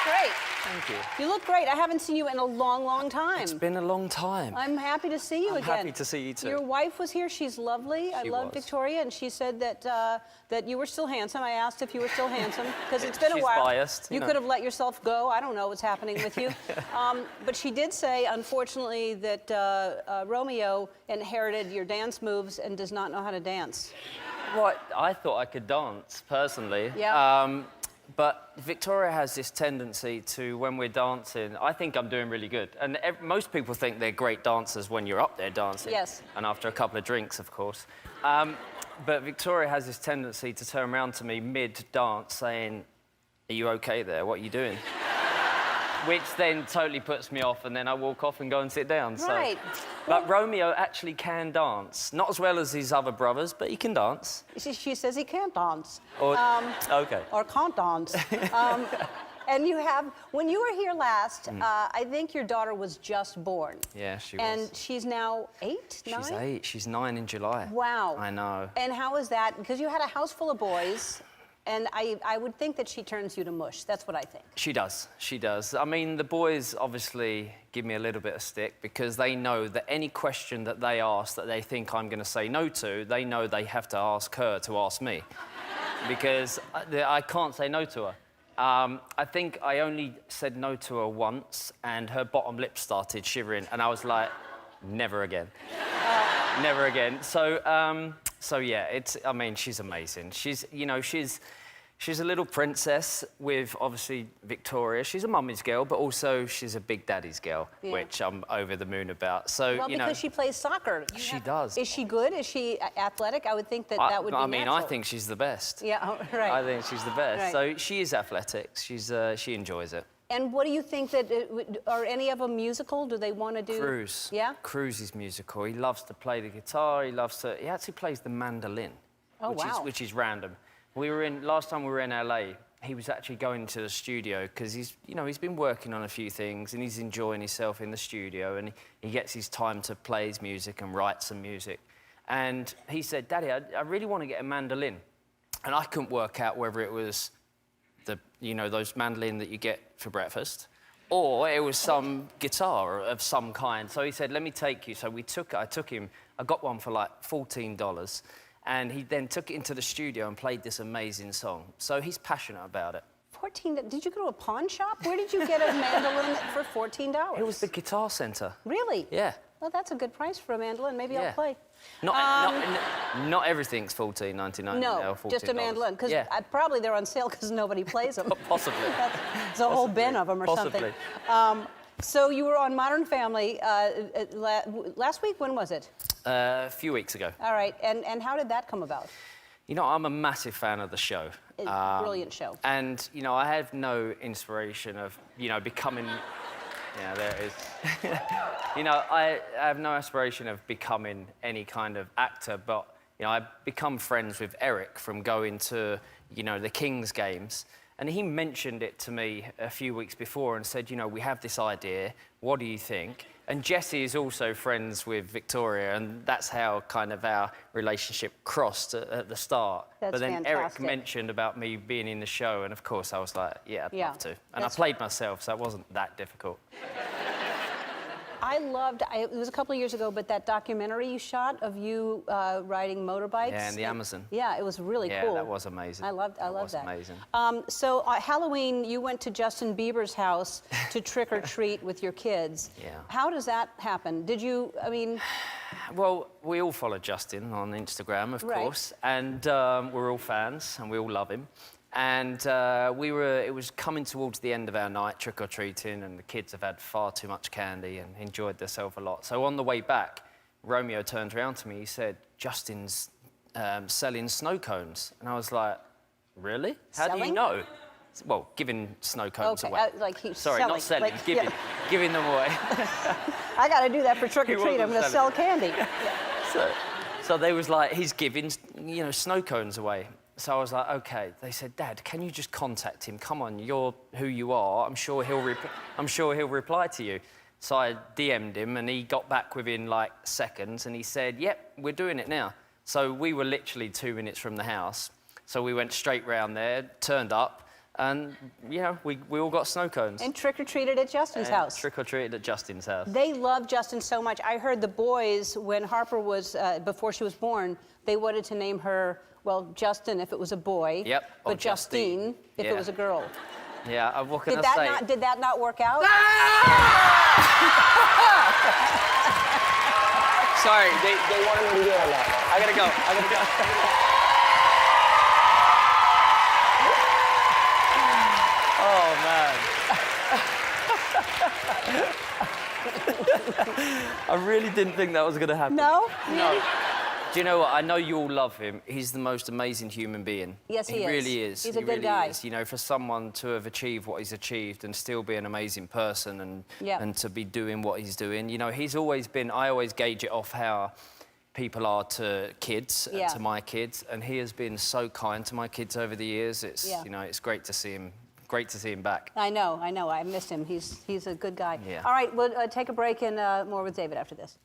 great. Thank you. You look great. I haven't seen you in a long, long time. It's been a long time. I'm happy to see you again. I'm happy to see you too. Your wife was here. She's lovely. I love was. Victoria, and she said that that you were still handsome. I asked if you were still handsome because it's been a She's while. biased, You could have let yourself go. I don't know what's happening with you. But she did say, unfortunately, that Romeo inherited your dance moves and does not know how to dance. Well, I thought I could dance, personally. Yeah. But Victoria has this tendency to, when we're dancing, I think I'm doing really good. And most people think they're great dancers when you're up there dancing. Yes. And after a couple of drinks, of course. But Victoria has this tendency to turn around to me mid-dance saying, "Are you okay there? What are you doing?" Which then totally puts me off, and then I walk off and go and sit down. Right. So. But Romeo actually can dance. Not as well as his other brothers, but he can dance. She says he can't dance. Or, OK. Or can't dance. And you have, when you were here last, I think your daughter was just born. Yeah, she was. And she's now 8, 9? She's 8. She's 9 in July. Wow. I know. And how is that? Because you had a house full of boys, and I would think that she turns you to mush. That's what I think. She does. She does. I mean, the boys obviously give me a little bit of stick because they know that any question that they ask that they think I'm going to say no to, they know they have to ask her to ask me. Because I can't say no to her. I think I only said no to her once, and her bottom lip started shivering, and I was like, never again. Never again. So yeah, I mean, she's amazing. She's a little princess with, obviously, Victoria. She's a mummy's girl, but also she's a big daddy's girl, which I'm over the moon about. So, well, because she plays soccer. She does. Is she good? Is she athletic? I would think that that would be natural. I think she's the best. Yeah, right. I think she's the best. Right. So she is athletic. She enjoys it. And what do you think that, are any of them musical? Do they want to do? Cruz. Yeah? Cruz is musical. He loves to play the guitar. He actually plays the mandolin. Oh, which is random. Last time we were in LA, he was actually going to the studio because he's been working on a few things and he's enjoying himself in the studio, and he gets his time to play his music and write some music. And he said, "Daddy, I really want to get a mandolin." And I couldn't work out whether it was those mandolin that you get for breakfast, or it was some guitar of some kind. So he said, "Let me take you." So I took him. I got one for like $14. And he then took it into the studio and played this amazing song. So he's passionate about it. 14? Did you go to a pawn shop? Where did you get a mandolin for $14? It was the Guitar Center. Really? Yeah. Well, that's a good price for a mandolin. Maybe I'll play. Not everything's $14.99. No, just a mandolin. Because probably they're on sale because nobody plays them. Possibly. It's a whole bin of them or something. So you were on Modern Family last week. When was it? A few weeks ago. All right. And how did that come about? I'm a massive fan of the show. Brilliant show. And, I have no inspiration of, becoming... Yeah, there it is. I have no aspiration of becoming any kind of actor, but, I've become friends with Eric from going to, the Kings games. And he mentioned it to me a few weeks before and said, we have this idea, what do you think? And Jesse is also friends with Victoria, and that's how kind of our relationship crossed at the start. That's but then fantastic. Eric mentioned about me being in the show, and of course I was like, yeah, I'd love to. And I played myself, so it wasn't that difficult. I loved, it was a couple of years ago, but that documentary you shot of you riding motorbikes. Yeah, in the Amazon. Yeah, it was really cool. Yeah, that was amazing. I loved that. That was amazing. So Halloween, you went to Justin Bieber's house to trick or treat with your kids. Yeah. How does that happen? Did you, Well, we all follow Justin on Instagram, of course, and we're all fans, and we all love him. And it was coming towards the end of our night, trick-or-treating, and the kids have had far too much candy and enjoyed themselves a lot. So on the way back, Romeo turned around to me, he said, "Justin's selling snow cones." And I was like, "Really? How do you know?" Well, giving snow cones away. Sorry, not selling, giving them away. I got to do that for trick-or-treat, I'm going to sell candy. So they was like, he's giving, snow cones away. So I was like, OK. They said, "Dad, can you just contact him? Come on, you're who you are. I'm sure he'll reply to you." So I DM'd him, and he got back within, seconds, and he said, "Yep, we're doing it now." So we were literally 2 minutes from the house. So we went straight round there, turned up, And, you know, we all got snow cones. And trick-or-treated at Justin's house. Trick-or-treated at Justin's house. They love Justin so much. I heard the boys, when Harper was, before she was born, they wanted to name her, well, Justin if it was a boy. Yep. But Justine if it was a girl. Yeah, what can Did I say? did that not work out? Sorry, they wanted me to do it now. I gotta go. Oh, man. I really didn't think that was gonna happen. No? No. Do you know what? I know you all love him. He's the most amazing human being. Yes, he is. He really is. He's a He good really guy. is. You know, for someone to have achieved what he's achieved and still be an amazing person and to be doing what he's doing, you know, he's always been. I always gauge it off how people are to kids, to my kids, and he has been so kind to my kids over the years. It's you know, it's great to see him. Great to see him back. I know. I missed him. He's a good guy. Yeah. All right, we'll take a break and more with David after this.